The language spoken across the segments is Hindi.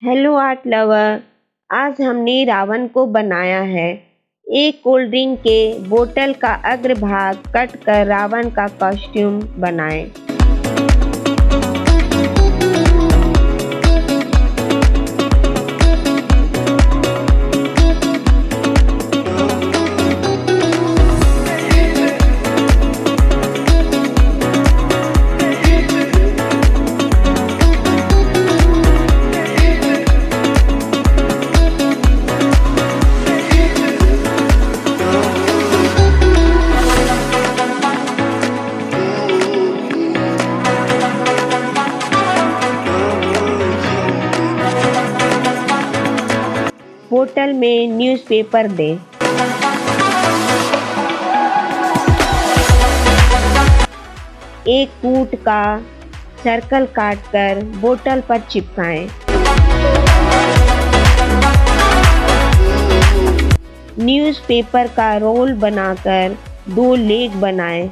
Hello art lover. आज हमने रावण को बनाया है। एक कोल्ड ड्रिंक के बोतल का अग्रभाग कट कर रावण का कॉस्ट्यूम बनाएं। बोतल में न्यूज़पेपर दें। एक फूट का सर्कल काटकर बोतल पर चिपकाएं। न्यूज़पेपर का रोल बनाकर 2 लेग बनाएं।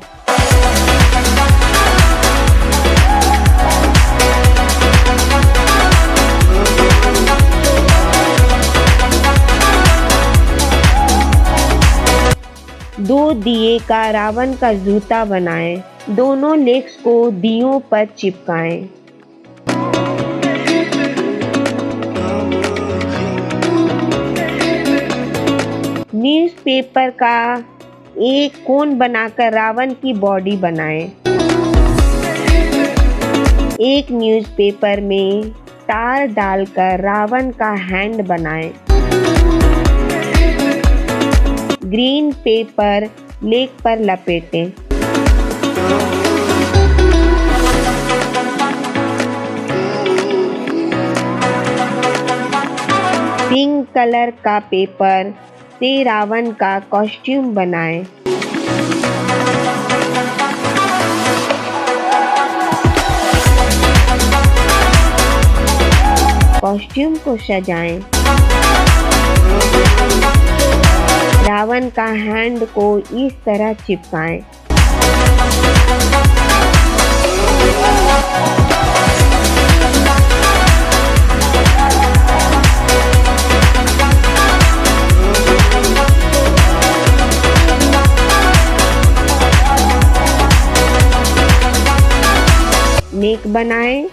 दो दिए का रावण का जूता बनाएं। दोनों लेग्स को दियों पर चिपकाएं। न्यूज़पेपर का एक कोन बनाकर रावण की बॉडी बनाएं। एक न्यूज़पेपर में तार डालकर रावण का हैंड बनाएं। ग्रीन पेपर लेग पर लपेटें। पिंक कलर का पेपर से रावण का कॉस्ट्यूम बनाएं। कॉस्ट्यूम को सजाएं। रावण का हैंड को इस तरह चिपकाएं। नेक बनाएं।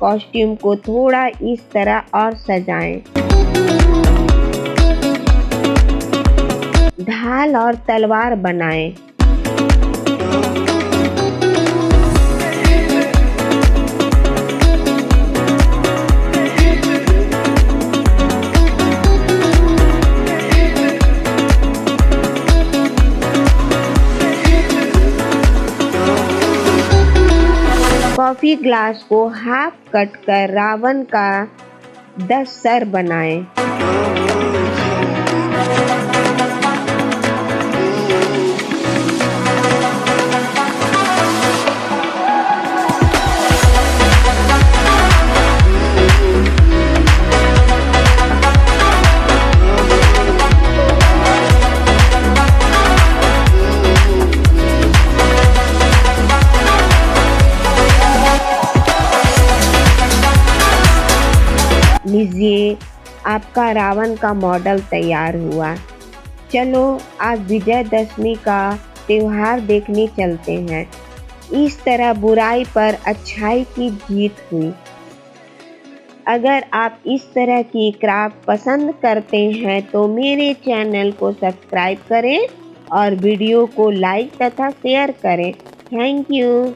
कॉस्ट्यूम को थोड़ा इस तरह और सजाएं। ढाल और तलवार बनाएं। कॉफी ग्लास को हाफ कट कर रावण का 10 सर बनाएं। लीजिए, आपका रावण का मॉडल तैयार हुआ। चलो आज विजयदशमी का त्योहार देखने चलते हैं। इस तरह बुराई पर अच्छाई की जीत हुई। अगर आप इस तरह की क्राफ्ट पसंद करते हैं तो मेरे चैनल को सब्सक्राइब करें और वीडियो को लाइक तथा शेयर करें। Thank you.